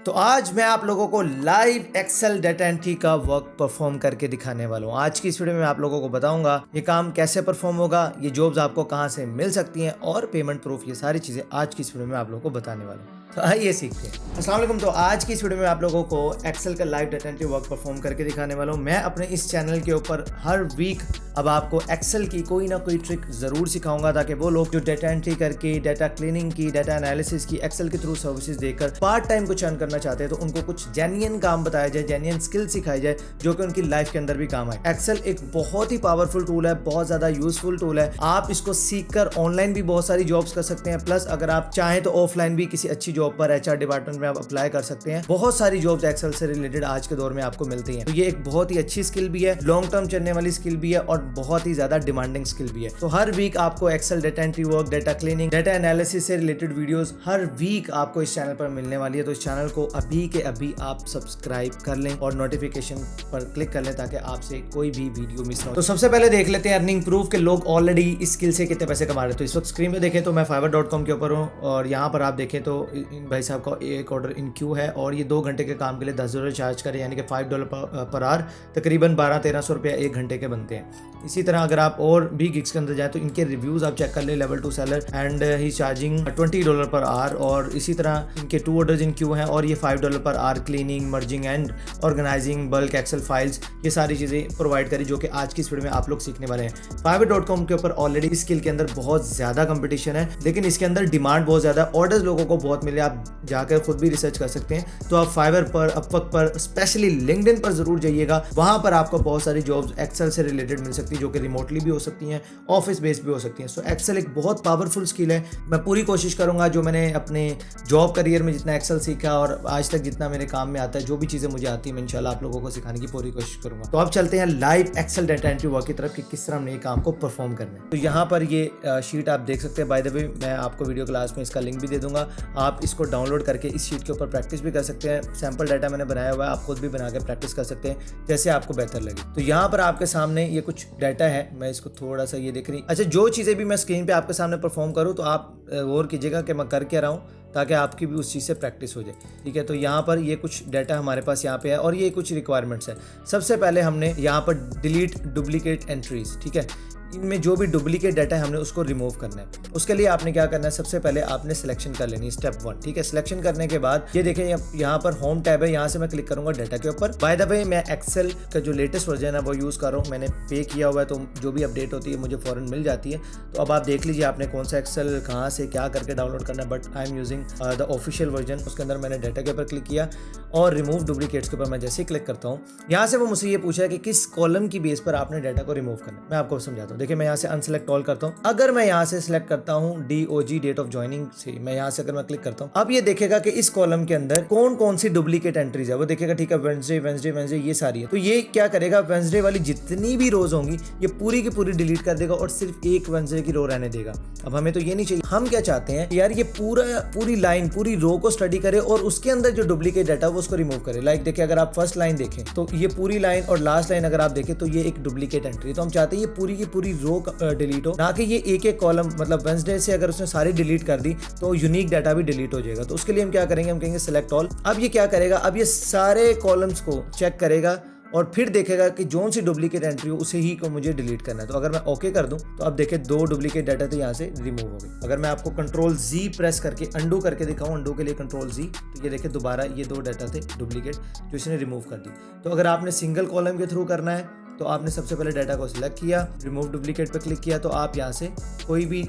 तो आज मैं आप लोगों को लाइव एक्सेल डाटा एंट्री का वर्क परफॉर्म करके दिखाने वाला हूँ। आज की इस वीडियो में मैं आप लोगों को बताऊंगा ये काम कैसे परफॉर्म होगा, ये जॉब्स आपको कहाँ से मिल सकती हैं और पेमेंट प्रूफ, ये सारी चीज़ें आज की इस वीडियो में आप लोगों को बताने वाला हूँ। तो आइए सीखते हैं। अस्सलाम वालेकुम। तो आज की इस वीडियो में आप लोगों को एक्सेल का live data entry work perform करके दिखाने वाला हूँ। मैं अपने इस चैनल के ऊपर हर वीक अब आपको एक्सेल की कोई ना कोई ट्रिक ज़रूर सिखाऊंगा ताकि वो लोग जो डाटा एंट्री करके, डाटा क्लीनिंग की, डाटा एनालिसिस की, एक्सेल के थ्रू सर्विसेज देकर पार्ट टाइम कुछ अर्न करना चाहते हैं तो उनको कुछ जेन्युइन काम बताया जाए, जेन्युइन स्किल सिखाई जाए जो कि उनकी लाइफ के अंदर भी काम आए। एक्सेल एक बहुत ही पावरफुल टूल है, बहुत ज़्यादा यूजफुल टूल है। आप इसको सीख कर ऑनलाइन भी बहुत सारी जॉब्स कर सकते हैं, प्लस अगर आप चाहें तो ऑफलाइन भी किसी अच्छी जॉब पर एचआर डिपार्टमेंट में आप अप्लाई कर सकते हैं। बहुत सारी जॉब्स एक्सेल से रिलेटेड आज के दौर में आपको मिलती हैं। तो ये एक बहुत ही अच्छी स्किल भी है, लॉन्ग टर्म चलने वाली स्किल भी है और बहुत ही ज्यादा डिमांडिंग स्किल भी है। तो हर वीक आपको Excel data entry work, data cleaning, data analysis से रिलेटेड वीडियोस हर वीक आपको इस चैनल पर मिलने वाली है। तो इस चैनल को अभी के अभी आप सब्सक्राइब कर लें और नोटिफिकेशन पर क्लिक कर लें ताकि आपसे कोई भी वीडियो मिस ना हो। तो सबसे पहले देख लेते हैं अर्निंग प्रूफ के लोग ऑलरेडी इस स्किल से कितने पैसे कमा रहे हैं। तो इस वक्त स्क्रीन पे देखें तो मैं fiverr.com के ऊपर हूँ और यहाँ पर आप देखें तो इन भाई साहब का एक ऑर्डर इन क्यू है और ये 2 घंटे के काम के लिए $10 चार्ज करें, यानी कि $5 पर आवर, तकरीबन 1200-1300 रुपया 1 घंटे के बनते हैं। इसी तरह अगर आप और भी गिग्स के अंदर जाए तो इनके रिव्यूज आप चेक कर ले, level 2 seller and he charging $20 per hour. और इसी तरह इनके 2 ऑर्डर्स इन क्यू हैं और ये $5 per hour cleaning, merging and organising bulk Excel files, ये सारी चीज़ें प्रोवाइड करी जो कि आज की इस वीडियो में आप लोग सीखने वाले हैं। fiverr.com के ऊपर ऑलरेडी इस स्किल के अंदर बहुत ज़्यादा कंपटीशन है, लेकिन इसके अंदर डिमांड बहुत ज़्यादा, ऑर्डर्स लोगों को बहुत मिले। आप जाकर खुद भी रिसर्च कर सकते हैं। तो आप फाइवर पर, अपवर्क पर, स्पेशली लिंक्डइन पर जरूर जाइएगा। वहां पर आपको बहुत सारी जॉब्स एक्सेल से रिलेटेड मिल सकती है जो कि रिमोटली भी हो सकती हैं, ऑफिस बेस्ड भी हो सकती हैं। सो एक्सेल एक बहुत पावरफुल स्किल है। मैं पूरी कोशिश करूंगा जो मैंने अपने जॉब करियर में जितना एक्सेल सीखा और आज तक जितना मेरे काम में आता है, जो भी चीज़ें मुझे आती है, मैं इंशाल्लाह आप लोगों को सिखाने की पूरी कोशिश करूंगा। तो अब चलते हैं live Excel data entry work की तरफ कि किस तरह हमने ये काम को परफॉर्म करना है। तो यहाँ पर ये शीट आप देख सकते हैं। बाय द वे मैं आपको वीडियो क्लास में इसका लिंक भी दे दूंगा, आप इसको डाउनलोड करके इस शीट के ऊपर प्रैक्टिस भी कर सकते हैं। सैंपल डाटा मैंने बनाया हुआ है, आप खुद भी बना के प्रैक्टिस कर सकते हैं जैसे आपको बेहतर लगे। तो यहाँ पर आपके सामने ये कुछ डाटा है, मैं इसको थोड़ा सा ये देख रही। अच्छा, जो चीज़ें भी मैं स्क्रीन पे आपके सामने परफॉर्म करूँ तो आप गौर कीजिएगा कि मैं कर क्या रहा हूँ ताकि आपकी भी उस चीज़ से प्रैक्टिस हो जाए। ठीक है, तो यहाँ पर ये कुछ डाटा हमारे पास यहाँ पे है और ये कुछ रिक्वायरमेंट्स है। सबसे पहले हमने यहाँ पर डिलीट डुप्लीकेट एंट्रीज, ठीक है, इनमें जो भी डुप्लीकेट डाटा है हमने उसको रिमूव करना है। उसके लिए आपने क्या करना है, सबसे पहले आपने सिलेक्शन कर लेनी है, स्टेप 1। ठीक है, सिलेक्शन करने के बाद ये देखें यहाँ पर होम टैब है, यहाँ से मैं क्लिक करूंगा डाटा के ऊपर। बाय द वे मैं एक्सेल का जो लेटेस्ट वर्जन है वो यूज़ कर रहा हूँ, मैंने पे किया हुआ है, तो जो भी अपडेट होती है मुझे फ़ौरन मिल जाती है। तो अब आप देख लीजिए आपने कौन सा एक्सेल कहाँ से क्या करके डाउनलोड करना है, but I am using the official version. उसके अंदर मैंने डाटा के ऊपर क्लिक किया और रिमूव डुप्लीकेट्स के ऊपर मैं जैसे ही क्लिक करता हूँ, यहाँ से वो मुझसे ये पूछा है कि किस कॉलम की बेस पर आपने डाटा को रिमूव करना है। मैं आपको समझाता हूँ। देखिए मैं यहाँ से अनसेलेक्ट ऑल करता हूँ। अगर मैं यहाँ से सिलेक्ट करता हूँ DOG, डेट ऑफ ज्वाइनिंग से, मैं यहाँ से अगर मैं क्लिक करता हूँ, अब ये देखेगा कि इस कॉलम के अंदर कौन कौन सी डुप्लीकेट एंट्रीज है, वो देखेगा। ठीक है, वेडनेसडे ये सारी है। तो ये क्या करेगा, वेडनेसडे वाली जितनी भी रोज होंगी ये पूरी की पूरी डिलीट कर देगा और सिर्फ एक वेडनेसडे की रो रहने देगा। अब हमें तो ये नहीं चाहिए, हम क्या चाहते हैं यार, ये पूरी लाइन, पूरी रो को स्टडी करे और उसके अंदर जो डुप्लीकेट डाटा वो उसको रिमूव करे। लाइक देखिए, अगर आप फर्स्ट लाइन देखें तो ये पूरी लाइन और लास्ट लाइन अगर आप देखें तो ये एक डुप्लीकेट एंट्री है। तो हम चाहते हैं ये पूरी की पूरी रो डिलीट हो, ना कि ये एक एक कॉलम। मतलब वेडनेसडे से अगर उसने सारी डिलीट कर दी तो यूनिक डाटा भी डिलीट हो जाएगा। तो उसके लिए हम क्या करेंगे, हम कहेंगे सिलेक्ट ऑल। अब ये क्या करेगा, अब ये सारे कॉलम्स को चेक करेगा और फिर देखेगा कि जो सी डुप्लीकेट एंट्री हो उसे ही को मुझे डिलीट करना है। तो अगर मैं ओके कर दूं तो अब देखिए 2 डुप्लीकेट डाटा तो यहाँ से रिमूव हो गए। अगर मैं आपको कंट्रोल Z प्रेस करके अंडू करके दिखाऊं, अंडू के लिए कंट्रोल Z, तो ये देखिए दोबारा ये 2 डाटा थे डुप्लीकेट जो इसने रिमूव कर दी। तो अगर आपने सिंगल कॉलम के थ्रू करना है तो आपने सबसे पहले डाटा को सिलेक्ट किया, रिमूव डुप्लीकेट पे क्लिक किया, तो आप यहाँ से कोई भी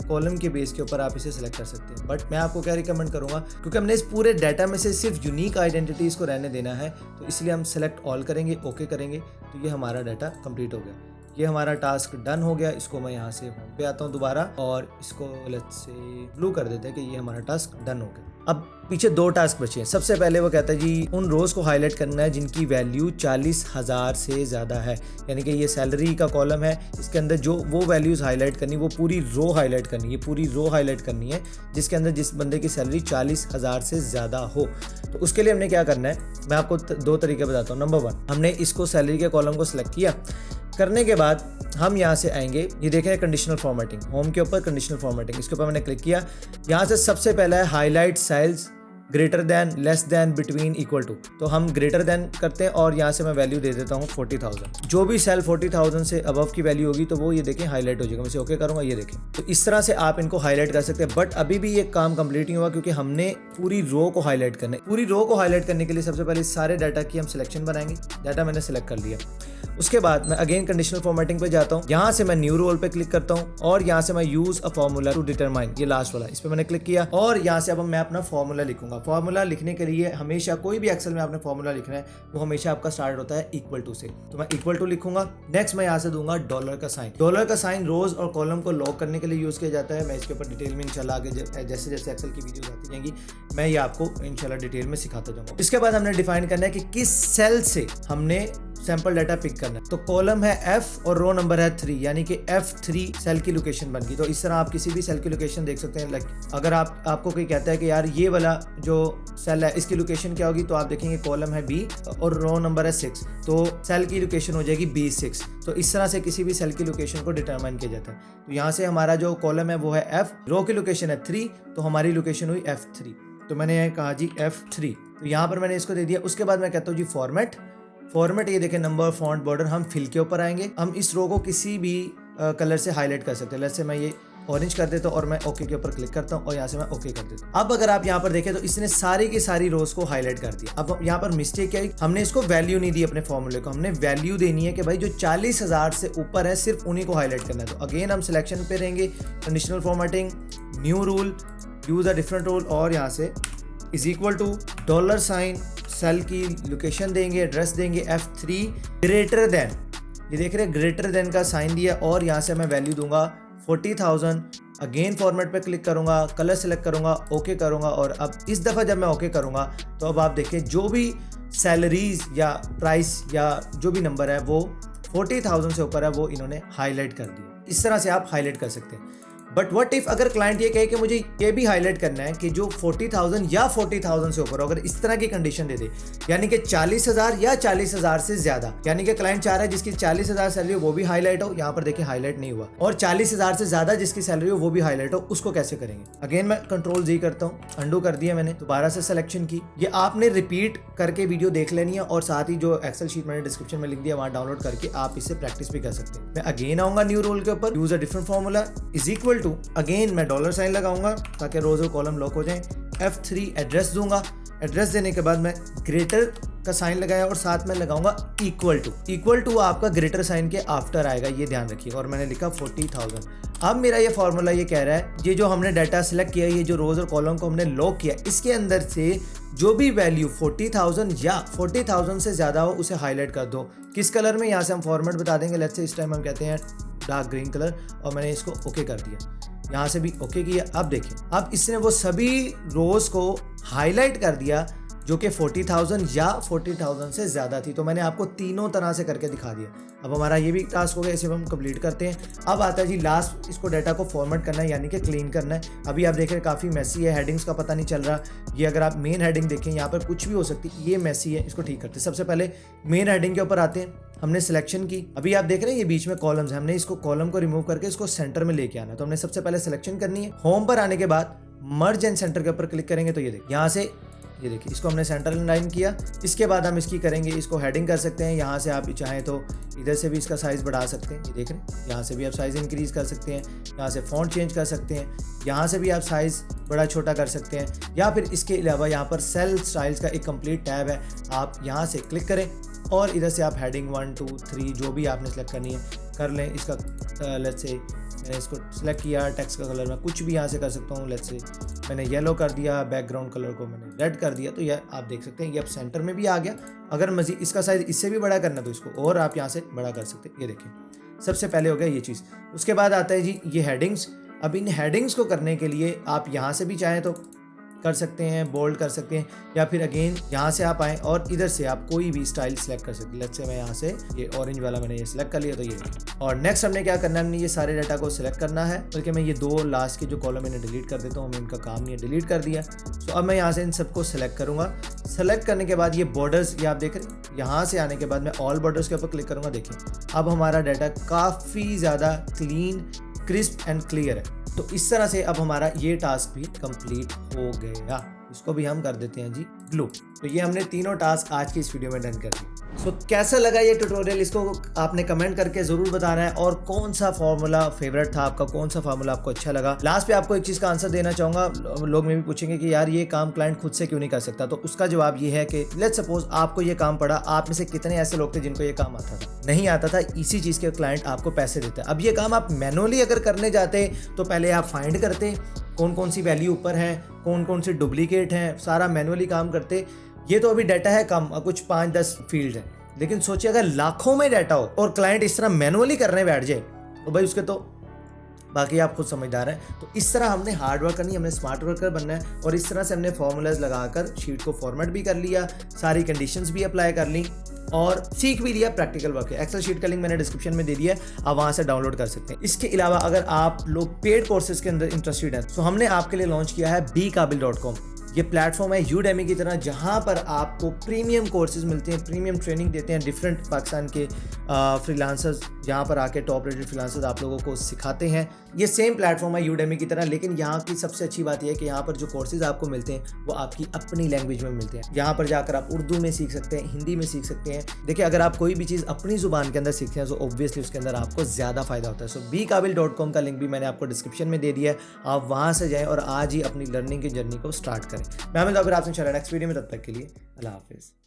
कॉलम के बेस के ऊपर आप इसे सिलेक्ट कर सकते हैं। बट मैं आपको क्या रिकमेंड करूंगा, क्योंकि हमने इस पूरे डाटा में से सिर्फ यूनिक आइडेंटिटीज को रहने देना है, तो इसलिए हम सिलेक्ट ऑल करेंगे, ओके करेंगे। तो ये हमारा डाटा कंप्लीट हो गया, ये हमारा टास्क डन हो गया। इसको मैं यहाँ से होम पे आता हूँ दोबारा और इसको लेट्स से ब्लू कर देते हैं कि ये हमारा टास्क डन हो गया। अब पीछे 2 टास्क बचे हैं। सबसे पहले वो कहता है जी उन रोज को हाईलाइट करना है जिनकी वैल्यू 40,000 से ज़्यादा है, यानी कि ये सैलरी का कॉलम है, इसके अंदर जो वो वैल्यूज़ हाईलाइट करनी, वो पूरी रो हाईलाइट करनी है, पूरी रो हाईलाइट करनी है जिसके अंदर जिस बंदे की सैलरी 40,000 से ज़्यादा हो। तो उसके लिए हमने क्या करना है, मैं आपको 2 तरीके बताता हूँ। नंबर 1, हमने इसको सैलरी के कॉलम को सिलेक्ट किया, करने के बाद हम यहाँ से आएंगे, ये देखें कंडीशनल फॉर्मेटिंग, होम के ऊपर कंडीशनल फॉर्मेटिंग, इसके ऊपर मैंने क्लिक किया। यहाँ से सबसे पहला है highlight cells greater than, less than, between, equal to. तो हम ग्रेटर देन करते हैं और यहाँ से मैं वैल्यू दे देता हूँ 40,000। जो भी सेल 40,000 से अबव की वैल्यू होगी तो वो ये देखें हाईलाइट हो जाएगा। मैं इसे ओके करूँगा, ये देखें। तो इस तरह से आप इनको हाईलाइट कर सकते हैं। बट अभी भी ये काम कंप्लीट नहीं हुआ क्योंकि हमने पूरी रो को हाईलाइट करना है। पूरी रो को हाईलाइट करने के लिए सबसे पहले सारे डाटा की हम सिलेक्शन बनाएंगे। डाटा मैंने सेलेक्ट कर लिया। उसके बाद मैं अगेन कंडीशनल फॉर्मेटिंग पे जाता हूँ। यहाँ से मैं न्यू रोल पे क्लिक करता हूँ और यहाँ से मैं use a formula to determine, ये लास्ट वाला, इस पे मैंने क्लिक किया और यहाँ से अब मैं अपना फॉर्मूला लिखूंगा। फॉर्मूला लिखने के लिए हमेशा कोई भी एक्सेल में आपने फॉर्मूला लिखना है वो हमेशा आपका स्टार्ट होता है इक्वल टू से। तो मैं इक्वल टू लिखूंगा। नेक्स्ट मैं यहाँ से दूंगा डॉलर का साइन। डॉलर का साइन रोज और कॉलम को लॉक करने के लिए यूज किया जाता है। मैं इसके ऊपर डिटेल में इंशाल्लाह आगे जैसे जैसे एक्सेल की वीडियोस आती जाएंगी मैं ये आपको इंशाल्लाह डिटेल में सिखाता जाऊंगा। इसके बाद हमने डिफाइन करना है कि किस सेल से हमने सैंपल डाटा पिक करना है। तो कॉलम है F और रो नंबर है 3, यानी कि F3 सेल की लोकेशन बन गई। तो इस तरह आप किसी भी सेल की लोकेशन देख सकते हैं। अगर आपको कोई कहता है कि यार ये वाला जो सेल है इसकी लोकेशन क्या होगी, तो आप देखेंगे कॉलम है B और रो नंबर है 6, तो सेल की लोकेशन हो जाएगी B6। तो इस तरह से किसी भी सेल की लोकेशन को डिटरमाइन किया जाता है। तो यहाँ से हमारा जो कॉलम है वो है F, रो की लोकेशन है 3, तो हमारी लोकेशन हुई F3। तो मैंने कहा जी F3, तो यहाँ पर मैंने इसको दे दिया। उसके बाद मैं कहता हूँ जी फॉर्मेट, ये देखें नंबर, फॉन्ट, बॉर्डर। हम फिल के ऊपर आएंगे। हम इस रो को किसी भी कलर से हाईलाइट कर सकते हैं। जैसे मैं ये ऑरेंज कर देता हूँ और मैं ओके के ऊपर क्लिक करता हूँ और यहाँ से मैं ओके कर देता हूँ। अब अगर आप यहाँ पर देखें तो इसने सारी की सारी रोज को हाईलाइट कर दिया। अब यहाँ पर मिस्टेक क्या है, हमने इसको वैल्यू नहीं दी अपने फॉर्मूले को। हमने वैल्यू देनी है कि भाई जो 40,000 से ऊपर है सिर्फ उन्हीं को हाईलाइट करना है। तो अगेन हम सिलेक्शन पे रहेंगे, conditional formatting, new rule, use a different rule और यहाँ से is equal to dollar sign, cell की लोकेशन देंगे, एड्रेस देंगे F3 ग्रेटर देन, ये देख रहे हैं ग्रेटर देन का साइन दिया और यहाँ से मैं वैल्यू दूंगा 40,000। अगेन फॉर्मेट पे क्लिक करूंगा, कलर सेलेक्ट करूंगा, ओके करूंगा और अब इस दफ़ा जब मैं ओके करूंगा तो अब आप देखें जो भी सैलरीज या प्राइस या जो भी नंबर है वो 40,000 से ऊपर है वो इन्होंने हाईलाइट कर दिया। इस तरह से आप हाईलाइट कर सकते हैं। बट व्हाट इफ अगर क्लाइंट ये कहे कि मुझे ये भी हाईलाइट करना है कि जो 40,000 या 40,000 से ऊपर, अगर इस तरह की कंडीशन दे दे, यानी कि 40,000 या 40,000 से ज्यादा, यानी कि क्लाइंट चाह रहा है जिसकी 40,000 सैलरी हो वो भी हाईलाइट हो, यहाँ पर देखिए हाईलाइट नहीं हुआ, और 40,000 से ज्यादा जिसकी सैलरी हो वो भी हाईलाइट हो, उसको कैसे करेंगे? अगेन मैं कंट्रोल जी करता हूँ, अंडू कर दिया मैंने, दोबारा से सिलेक्शन की। ये आपने रिपीट करके वीडियो देख लेनी है और साथ ही जो एक्सेल शीट मैंने डिस्क्रिप्शन में लिख दिया वहां डाउनलोड करके आप इससे प्रैक्टिस भी कर सकते हैं। मैं अगेन आऊंगा न्यू रोल के ऊपर, use a different formula is equal to, again मैं डॉलर साइन लगाऊंगा ताकि रोज और कॉलम लॉक हो जाए। F3 एड्रेस दूंगा, एड्रेस देने के बाद मैं ग्रेटर का साइन लगाया और साथ में लगाऊंगा इक्वल टू आपका ग्रेटर साइन के आफ्टर आएगा, ये ध्यान रखिएगा। और मैंने लिखा 40,000। अब मेरा ये फॉर्मूला ये कह रहा है ये जो हमने डाटा सिलेक्ट किया, ये जो रोज और कॉलम को हमने लॉक किया, इसके अंदर से जो भी वैल्यू 40,000 या 40,000 से ज्यादा हो उसे हाईलाइट कर दो। किस कलर में? यहाँ से हम फॉर्मेट बता देंगे। लेट्स से इस टाइम हम कहते हैं डार्क ग्रीन कलर, और मैंने इसको ओके कर दिया, यहाँ से भी ओके किया। अब देखिए, अब इसने वो सभी रोज को हाईलाइट कर दिया जो कि 40,000 या 40,000 से ज़्यादा थी। तो मैंने आपको तीनों तरह से करके दिखा दिया। अब हमारा ये भी टास्क हो गया, इसे हम कंप्लीट करते हैं। अब आता है जी लास्ट, इसको डाटा को फॉर्मेट करना है, यानी कि क्लीन करना है। अभी आप देख रहे हैं काफ़ी मैसी है, हेडिंग्स का पता नहीं चल रहा। ये अगर आप मेन हेडिंग देखें यहाँ पर कुछ भी हो सकती है, ये मैसी है, इसको ठीक करते हैं। सबसे पहले मेन हेडिंग के ऊपर आते हैं, हमने सिलेक्शन की। अभी आप देख रहे हैं ये बीच में कॉलम्स है, हमने इसको कॉलम को रिमूव करके इसको सेंटर में लेके आना है। तो हमने सबसे पहले सिलेक्शन करनी है। होम पर आने के बाद मर्ज एंड सेंटर के ऊपर क्लिक करेंगे तो ये देखिए यहाँ से, ये देखिए इसको हमने सेंटर लाइन किया। इसके बाद हम इसकी करेंगे, इसको हेडिंग कर सकते हैं। यहाँ से आप चाहें तो इधर से भी इसका साइज़ बढ़ा सकते हैं, ये देख रहे हैं। यहाँ से भी आप साइज़ इंक्रीज़ कर सकते हैं, यहाँ से फॉन्ट चेंज कर सकते हैं, यहाँ से भी आप साइज़ बड़ा छोटा कर सकते हैं। या फिर इसके अलावा यहाँ पर सेल स्टाइल्स का एक कंप्लीट टैब है, आप यहाँ से क्लिक करें और इधर से आप हेडिंग 1 2 3 जो भी आपने सेलेक्ट करनी है कर लें। इसका लेट्स से मैंने इसको सिलेक्ट किया, टेक्स्ट का कलर मैं कुछ भी यहाँ से कर सकता हूँ। लेट्स से मैंने येलो कर दिया, बैकग्राउंड कलर को मैंने रेड कर दिया। तो ये आप देख सकते हैं ये अब सेंटर में भी आ गया। अगर मजीद इसका साइज़ इससे भी बड़ा करना तो इसको और आप यहाँ से बड़ा कर सकते हैं। ये देखिए सबसे पहले हो गया ये चीज़। उसके बाद आता है जी ये हेडिंग्स। अब इन हेडिंग्स को करने के लिए आप यहाँ से भी चाहें तो कर सकते हैं, बोल्ड कर सकते हैं, या फिर अगेन यहाँ से आप आएँ और इधर से आप कोई भी स्टाइल सेलेक्ट कर सकते हैं। लेट्स से मैं यहाँ से ये ऑरेंज वाला मैंने ये सिलेक्ट कर लिया, तो ये। और नेक्स्ट हमने क्या करना है, हमने ये सारे डाटा को सिलेक्ट करना है। बल्कि मैं ये दो लास्ट के जो कॉलम मैंने डिलीट कर देता हूँ, मैं इनका काम नहीं है, डिलीट कर दिया। तो अब मैं यहाँ से इन सबको सिलेक्ट करूँगा। सेलेक्ट करने के बाद ये बॉर्डर्स, ये आप देख रहे हैं, यहाँ से आने के बाद मैं ऑल बॉर्डर्स के ऊपर क्लिक करूँगा। देखिए अब हमारा डाटा काफ़ी ज़्यादा क्लीन, क्रिस्प एंड क्लियर है। तो इस तरह से अब हमारा ये टास्क भी कंप्लीट हो गया। इसको भी हम कर देते हैं जी ग्लू। तो ये हमने तीनों टास्क आज की इस वीडियो में डन कर दिए। सो कैसा लगा ये ट्यूटोरियल, इसको आपने कमेंट करके जरूर बताना है। और कौन सा फॉर्मूला फेवरेट था आपका, कौन सा फॉर्मूला आपको अच्छा लगा। लास्ट पे आपको एक चीज का आंसर देना चाहूंगा। लोग में भी पूछेंगे कि यार ये काम क्लाइंट खुद से क्यों नहीं कर सकता, तो उसका जवाब ये है कि लेट्स सपोज आपको ये काम पड़ा, आप में से कितने ऐसे लोग थे जिनको ये काम आता था, नहीं आता था, इसी चीज के क्लाइंट आपको पैसे देता है। अब ये काम आप मैनुअली अगर करने जाते तो पहले आप फाइंड करते कौन कौन सी वैल्यू ऊपर है, कौन कौन सी डुप्लीकेट हैं, सारा मैनुअली काम करते। ये तो अभी डाटा है कम, कुछ 5-10 फील्ड है, लेकिन सोचिए अगर लाखों में डाटा हो और क्लाइंट इस तरह मैनुअली करने बैठ जाए तो भाई उसके तो बाकी आप खुद समझदार हैं। तो इस तरह हमने हार्ड वर्क करनी, हमने स्मार्ट वर्कर बनना है। और इस तरह से हमने फॉर्मूलाज लगाकर शीट को फॉर्मेट भी कर लिया, सारी कंडीशंस भी अप्लाई कर ली और सीख भी लिया प्रैक्टिकल वर्क है। एक्सेल शीट का लिंक मैंने डिस्क्रिप्शन में दे दिया है, आप वहां से डाउनलोड कर सकते हैं। इसके अलावा अगर आप लोग पेड कोर्सेज के अंदर इंटरेस्टेड हैं तो हमने आपके लिए लॉन्च किया है bkabil.com। ये प्लेटफॉर्म है यूडेमी की तरह, जहां पर आपको प्रीमियम कोर्सेज मिलते हैं, प्रीमियम ट्रेनिंग देते हैं डिफरेंट पाकिस्तान के फ्रीलांसर्स, जहां पर आके टॉप रेटेड फ्रीलांसर्स आप लोगों को सिखाते हैं। ये सेम प्लेटफॉर्म है यूडेमी की तरह, लेकिन यहाँ की सबसे अच्छी बात यह है कि यहाँ पर जो कोर्सेज आपको मिलते हैं वो आपकी अपनी लैंग्वेज में मिलते हैं। यहाँ पर जाकर आप उर्दू में सीख सकते हैं, हिंदी में सीख सकते हैं। देखिए अगर आप कोई भी चीज़ अपनी जुबान के अंदर सीखते हैं तो ऑब्वियसली उसके अंदर आपको ज़्यादा फायदा होता है। सो bkabil.com का लिंक भी मैंने आपको डिस्क्रिप्शन में दे दिया है, आप वहाँ से जाएँ और आज ही अपनी लर्निंग की जर्नी को स्टार्ट करें। मैं आपसे नेक्स्ट वीडियो में, तब तक के लिए अल्लाह हाफिज़।